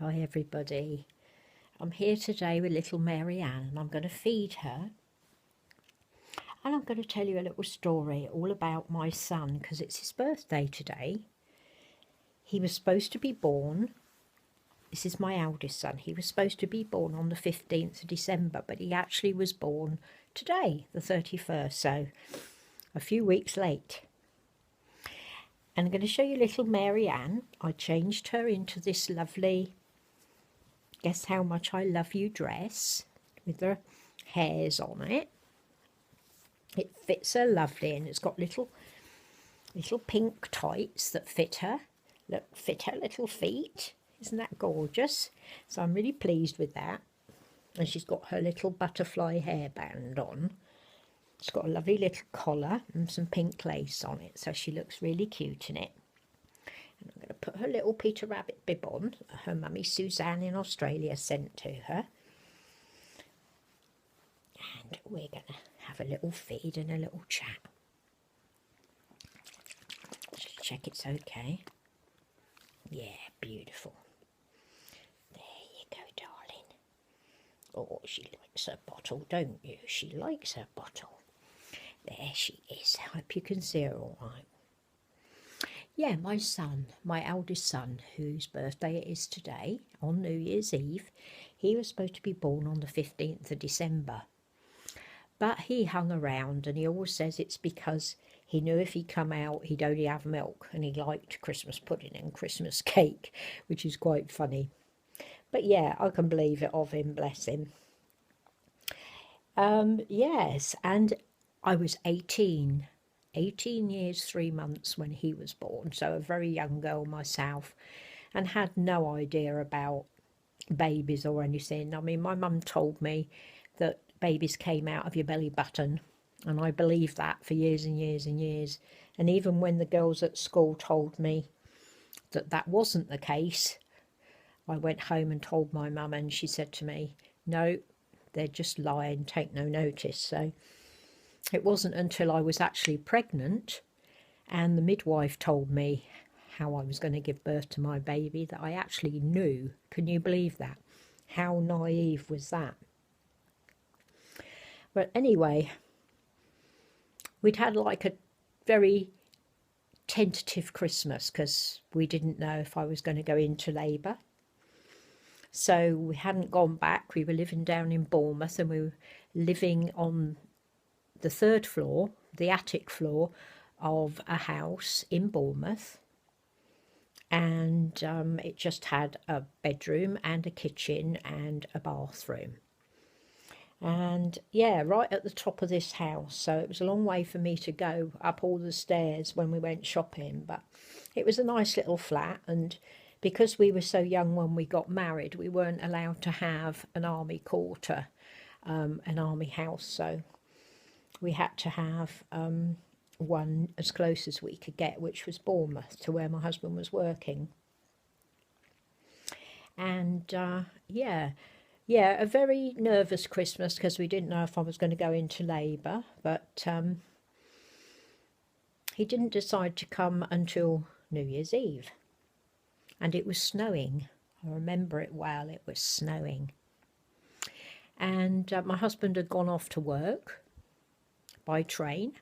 Hi everybody. I'm here today with little Mary Ann and I'm going to feed her. And I'm going to tell you a little story all about my son because it's his birthday today. He was supposed to be born, this is my eldest son, he was supposed to be born on the 15th of December, but he actually was born today, the 31st, so a few weeks late. And I'm going to show you little Mary Ann. I changed her into this lovely Guess How Much I Love You dress with the hairs on it. It fits her lovely and it's got little pink tights that fit her. Look, fit her little feet. Isn't that gorgeous? So I'm really pleased with that. And she's got her little butterfly hairband on. It's got a lovely little collar and some pink lace on it, so she looks really cute in it. And I'm going to put her little Peter Rabbit bib on, her mummy Suzanne in Australia sent to her. And we're going to have a little feed and a little chat. Just check it's okay. Yeah, beautiful. There you go, darling. Oh, she likes her bottle, don't you? She likes her bottle. There she is. I hope you can see her all right. Yeah, my son, my eldest son, whose birthday it is today, on New Year's Eve, he was supposed to be born on the 15th of December. But he hung around and he always says it's because he knew if he'd come out, he'd only have milk, and he liked Christmas pudding and Christmas cake, which is quite funny. But yeah, I can believe it of him, bless him. Yes, and I was 18 years, 3 months when he was born, so a very young girl myself, and had no idea about babies or anything. I mean, my mum told me that babies came out of your belly button, and I believed that for years and years and years. And even when the girls at school told me that that wasn't the case, I went home and told my mum, and she said to me, no, they're just lying, take no notice. So it wasn't until I was actually pregnant and the midwife told me how I was going to give birth to my baby that I actually knew. Can you believe that? How naive was that? But anyway, we'd had like a very tentative Christmas because we didn't know if I was going to go into labour. So we hadn't gone back. We were living down in Bournemouth and we were living on the third floor, the attic floor of a house in Bournemouth. And it just had a bedroom and a kitchen and a bathroom. And yeah, right at the top of this house. So it was a long way for me to go up all the stairs when we went shopping. But it was a nice little flat, and because we were so young when we got married, we weren't allowed to have an army quarter, an army house. So we had to have one as close as we could get, which was Bournemouth, to where my husband was working. And yeah, a very nervous Christmas because we didn't know if I was going to go into labour. But he didn't decide to come until New Year's Eve. And it was snowing. I remember it well, it was snowing. And my husband had gone off to work by train.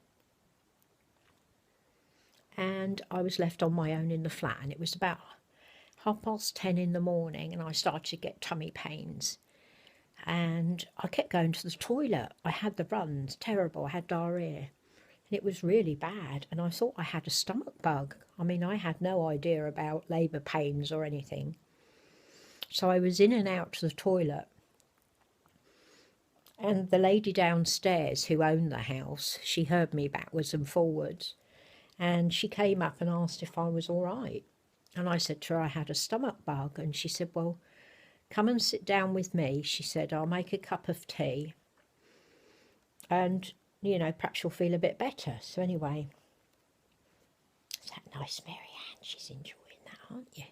And I was left on my own in the flat, and it was about 10:30 in the morning, and I started to get tummy pains. And I kept going to the toilet. I had the runs, terrible, I had diarrhoea. And it was really bad, and I thought I had a stomach bug. I mean, I had no idea about labour pains or anything. So I was in and out to the toilet. And the lady downstairs who owned the house, she heard me backwards and forwards. And she came up and asked if I was all right. And I said to her I had a stomach bug. And she said, well, come and sit down with me. She said, I'll make a cup of tea. And, you know, perhaps you'll feel a bit better. So anyway, is that nice, Mary Ann? She's enjoying that, aren't you?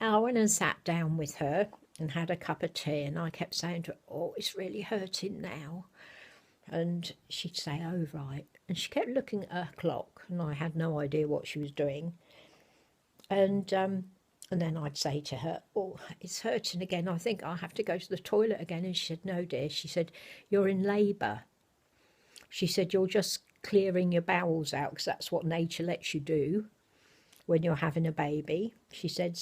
And I went and sat down with her and had a cup of tea. And I kept saying to her, oh, it's really hurting now. And she'd say, oh, right. And she kept looking at her clock, and I had no idea what she was doing. And And then I'd say to her, oh, it's hurting again. I think I'll have to go to the toilet again. And she said, no, dear. She said, you're in labour. She said, you're just clearing your bowels out because that's what nature lets you do when you're having a baby. She said,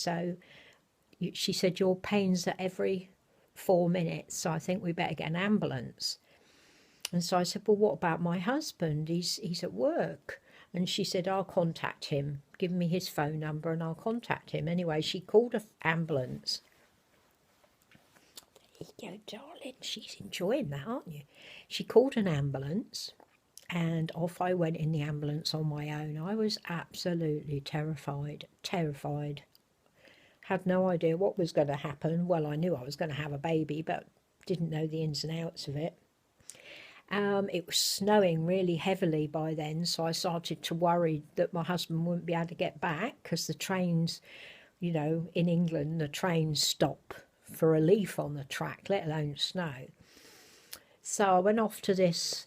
she said, your pains are every 4 minutes. So I think we better get an ambulance. And so I said, well, what about my husband? He's at work. And she said, I'll contact him. Give me his phone number and I'll contact him. Anyway, she called an ambulance. There you go, darling. She's enjoying that, aren't you? She called an ambulance and off I went in the ambulance on my own. I was absolutely terrified. Had no idea what was going to happen. Well, I knew I was going to have a baby, but didn't know the ins and outs of it. It was snowing really heavily by then, so I started to worry that my husband wouldn't be able to get back because the trains, you know, in England, the trains stop for a leaf on the track, let alone snow. So I went off to this,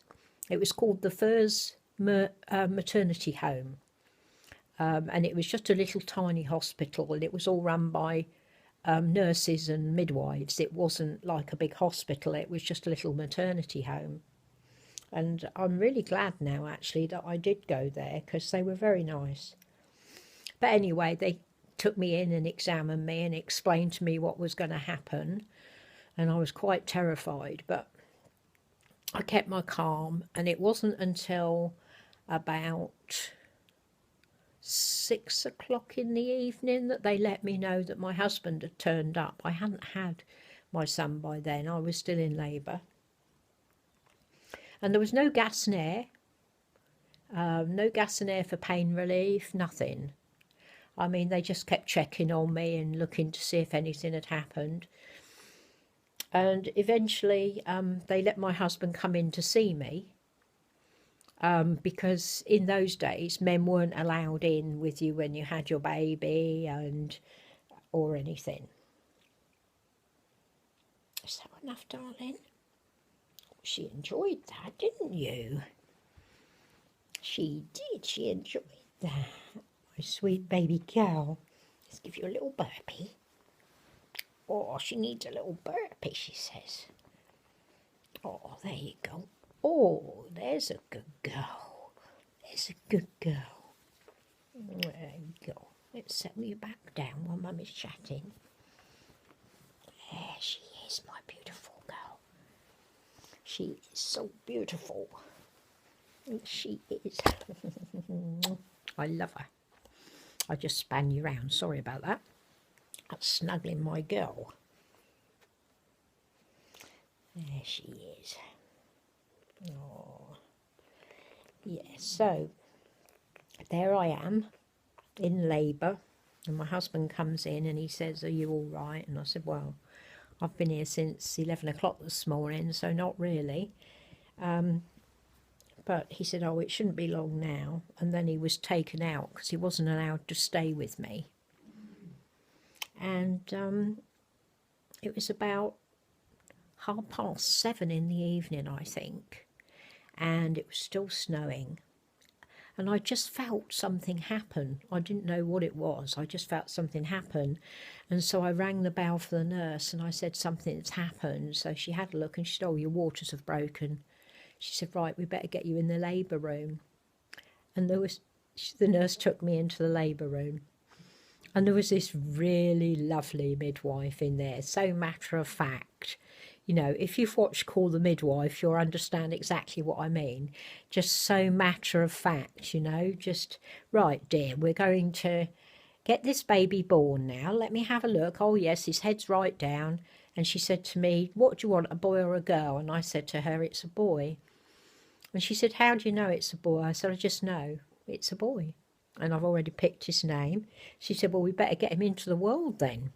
it was called the Firs maternity home, and it was just a little tiny hospital, and it was all run by nurses and midwives. It wasn't like a big hospital, it was just a little maternity home. And I'm really glad now, actually, that I did go there because they were very nice. But anyway, they took me in and examined me and explained to me what was going to happen. And I was quite terrified, but I kept my calm. And it wasn't until about 6 o'clock in the evening that they let me know that my husband had turned up. I hadn't had my son by then. I was still in labour. And there was no gas and air, for pain relief, nothing. I mean, they just kept checking on me and looking to see if anything had happened. And eventually they let my husband come in to see me because in those days men weren't allowed in with you when you had your baby or anything. Is that enough, darling? She enjoyed that, didn't you? She did, she enjoyed that. My sweet baby girl. Let's give you a little burpee. Oh, she needs a little burpee, she says. Oh, there you go. Oh, there's a good girl. There's a good girl. There you go. Let's settle you back down while Mum is chatting. There she is, my beautiful girl. She is so beautiful. She is. I love her. I just span you round. Sorry about that. That's snuggling my girl. There she is. Oh. Yeah, so there I am in labour. And my husband comes in and he says, are you all right? And I said, well, I've been here since 11 o'clock this morning, so not really. But he said, oh, it shouldn't be long now. And then he was taken out because he wasn't allowed to stay with me. And it was about 7:30 in the evening, I think. And it was still snowing. And I just felt something happen. I didn't know what it was. I just felt something happen. And so I rang the bell for the nurse and I said, something's happened. So she had a look and she said, oh, your waters have broken. She said, right, we better get you in the labour room. And the nurse took me into the labour room. And there was this really lovely midwife in there, so matter of fact. You know, if you've watched Call the Midwife, you'll understand exactly what I mean. Just so matter of fact, you know, just, right, dear, we're going to get this baby born now. Let me have a look. Oh, yes, his head's right down. And she said to me, what do you want, a boy or a girl? And I said to her, it's a boy. And she said, how do you know it's a boy? I said, I just know it's a boy. And I've already picked his name. She said, well, we better get him into the world then.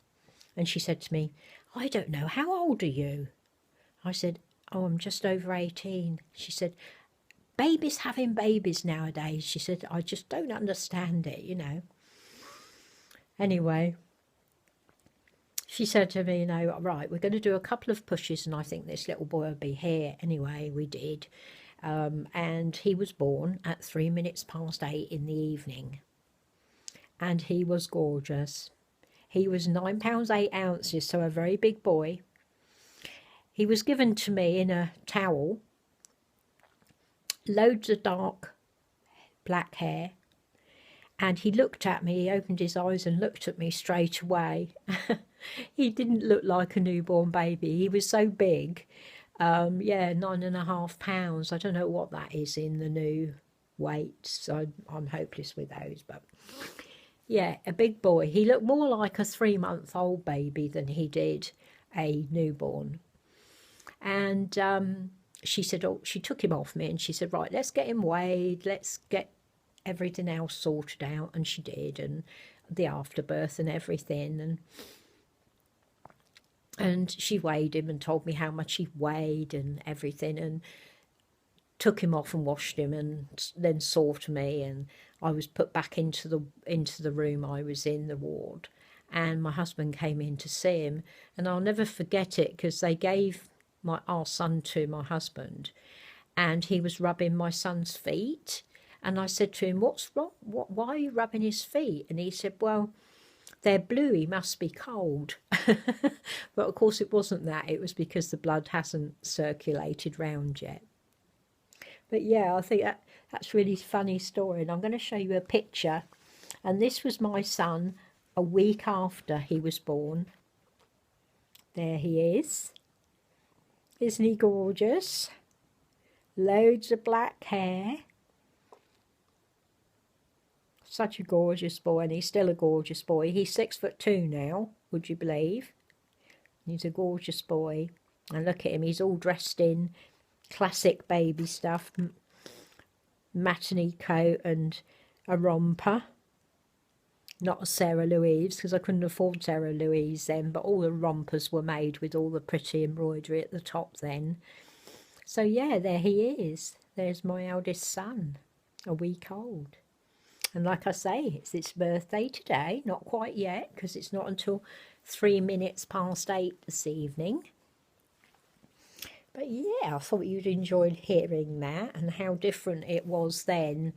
And she said to me, I don't know, how old are you? I said, oh, I'm just over 18. She said, babies having babies nowadays. She said, I just don't understand it, you know. Anyway, she said to me, you know, right, we're going to do a couple of pushes and I think this little boy will be here. Anyway, we did. And he was born at 8:03 in the evening. And he was gorgeous. He was £9 8 ounces, so a very big boy. He was given to me in a towel, loads of dark black hair, and he looked at me, he opened his eyes and looked at me straight away. He didn't look like a newborn baby. He was so big. Yeah, 9.5 pounds. I don't know what that is in the new weights. I'm hopeless with those, but yeah, a big boy. He looked more like a 3-month-old baby than he did a newborn. And she said, oh, she took him off me and she said, right, let's get him weighed, let's get everything else sorted out. And she did, and the afterbirth and everything, and she weighed him and told me how much he weighed and everything, and took him off and washed him, and then saw to me, and I was put back into the room I was in, the ward, and my husband came in to see him. And I'll never forget it, because they gave our son to my husband, and he was rubbing my son's feet, and I said to him, what's wrong? Why are you rubbing his feet? And he said, well, they're blue, he must be cold. But of course it wasn't that, it was because the blood hasn't circulated round yet. But yeah, I think that's really funny story, and I'm going to show you a picture. And this was my son a week after he was born. There he is. Isn't he gorgeous? Loads of black hair. Such a gorgeous boy, and he's still a gorgeous boy. He's 6'2" now, would you believe? He's a gorgeous boy. And look at him, he's all dressed in classic baby stuff. Matinee coat and a romper. Not a Sarah Louise, because I couldn't afford Sarah Louise then, but all the rompers were made with all the pretty embroidery at the top then. So yeah, there he is. There's my eldest son, a week old. And like I say, it's its birthday today. Not quite yet, because it's not until 3 minutes past 8 this evening. But yeah, I thought you'd enjoyed hearing that, and how different it was then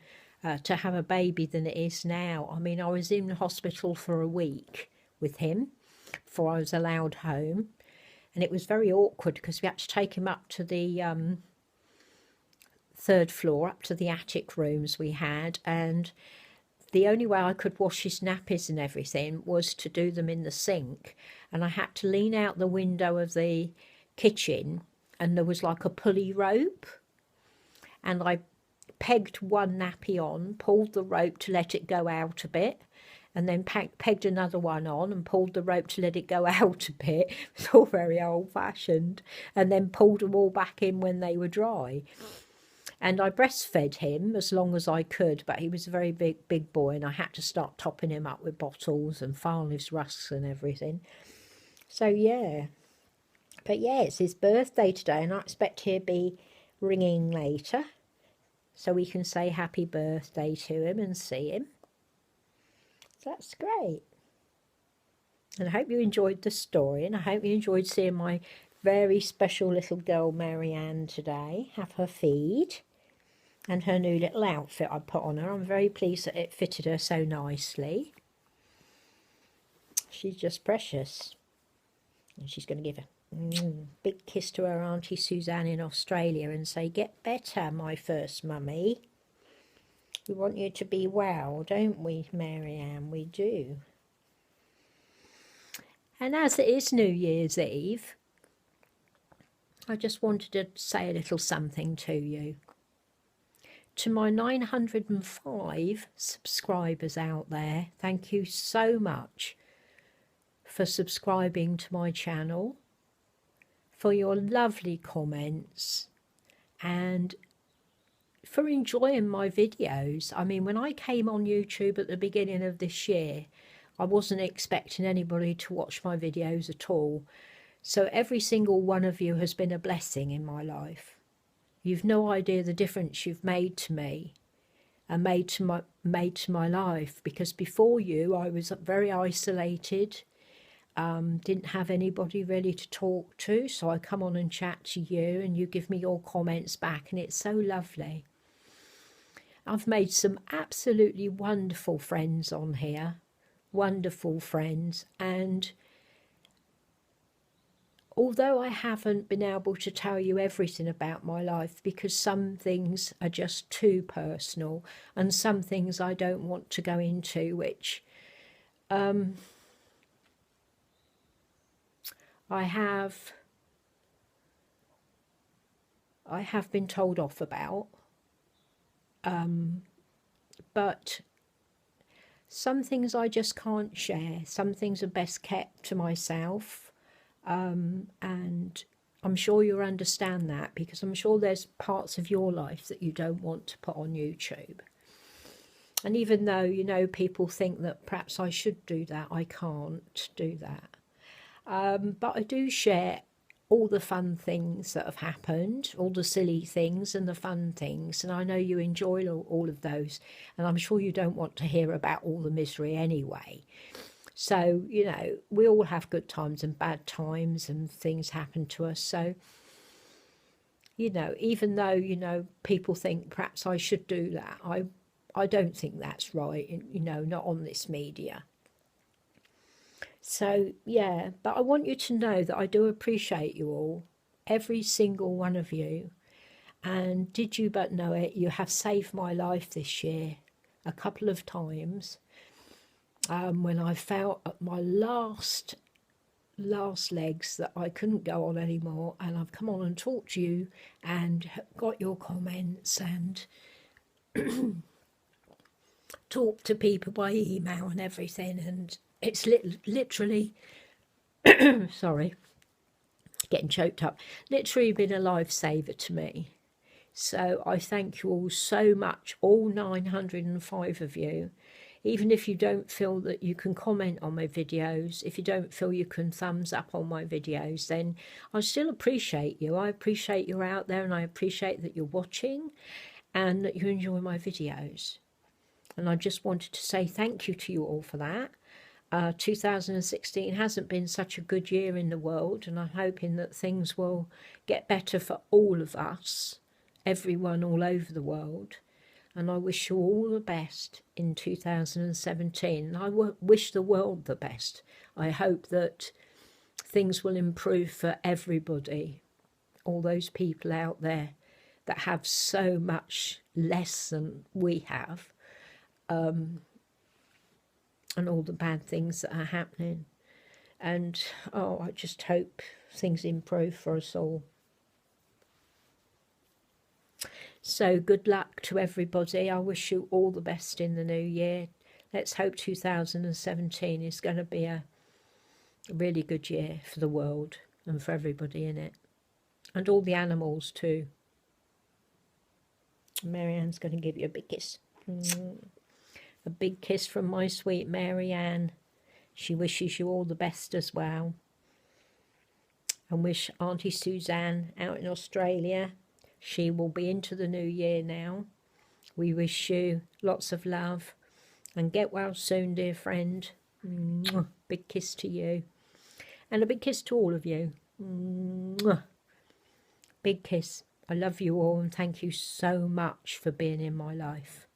to have a baby than it is now. I mean, I was in hospital for a week with him before I was allowed home. And it was very awkward, because we had to take him up to the 3rd floor, up to the attic rooms we had, and the only way I could wash his nappies and everything was to do them in the sink, and I had to lean out the window of the kitchen, and there was like a pulley rope, and I pegged one nappy on, pulled the rope to let it go out a bit, and then pegged another one on and pulled the rope to let it go out a bit. It was all very old-fashioned, and then pulled them all back in when they were dry. And I breastfed him as long as I could, but he was a very big boy, and I had to start topping him up with bottles and Farley's rusks and everything. So yeah, but yeah, it's his birthday today, and I expect he'll be ringing later, so we can say happy birthday to him and see him. So that's great. And I hope you enjoyed the story, and I hope you enjoyed seeing my very special little girl Marianne today have her feed. And her new little outfit I put on her. I'm very pleased that it fitted her so nicely. She's just precious. And she's going to give a big kiss to her Auntie Suzanne in Australia and say, get better, my first mummy. We want you to be well, don't we, Marianne? We do. And as it is New Year's Eve, I just wanted to say a little something to you. To my 905 subscribers out there, thank you so much for subscribing to my channel, for your lovely comments, and for enjoying my videos. I mean, when I came on YouTube at the beginning of this year, I wasn't expecting anybody to watch my videos at all. So every single one of you has been a blessing in my life. You've no idea the difference you've made to me and made to my life, because before you I was very isolated, didn't have anybody really to talk to, so I come on and chat to you and you give me your comments back, and it's so lovely. I've made some absolutely wonderful friends on here, wonderful friends, and although I haven't been able to tell you everything about my life, because some things are just too personal and some things I don't want to go into, which I have been told off about, but some things I just can't share. Some things are best kept to myself, and I'm sure you'll understand that, because I'm sure there's parts of your life that you don't want to put on YouTube. And even though, you know, people think that perhaps I should do that, I can't do that. But I do share all the fun things that have happened, all the silly things and the fun things, and I know you enjoy all of those, and I'm sure you don't want to hear about all the misery anyway. So, you know, we all have good times and bad times, and things happen to us. So, you know, even though, you know, people think perhaps I should do that, I don't think that's right, you know, not on this media. So, yeah, but I want you to know that I do appreciate you all, every single one of you. And did you but know it, you have saved my life this year a couple of times, when I felt at my last legs that I couldn't go on anymore, and I've come on and talked to you and got your comments and talked to people by email and everything, and it's literally sorry, getting choked up, literally been a lifesaver to me. So I thank you all so much, all 905 of you. Even if you don't feel that you can comment on my videos, if you don't feel you can thumbs up on my videos, then I still appreciate you. I appreciate you're out there, and I appreciate that you're watching and that you enjoy my videos. And I just wanted to say thank you to you all for that. 2016 hasn't been such a good year in the world, and I'm hoping that things will get better for all of us, everyone all over the world. And I wish you all the best in 2017. I wish the world the best. I hope that things will improve for everybody, all those people out there that have so much less than we have, and all the bad things that are happening. And, oh, I just hope things improve for us all. So good luck to everybody. I wish you all the best in the new year. Let's hope 2017 is going to be a really good year for the world and for everybody in it. And all the animals too. Marianne's going to give you a big kiss. A big kiss from my sweet Marianne. She wishes you all the best as well. And wish Auntie Suzanne out in Australia. She will be into the new year now. We wish you lots of love, and get well soon, dear friend. Mwah. Big kiss to you, and a big kiss to all of you. Mwah. Big kiss. I love you all, and thank you so much for being in my life.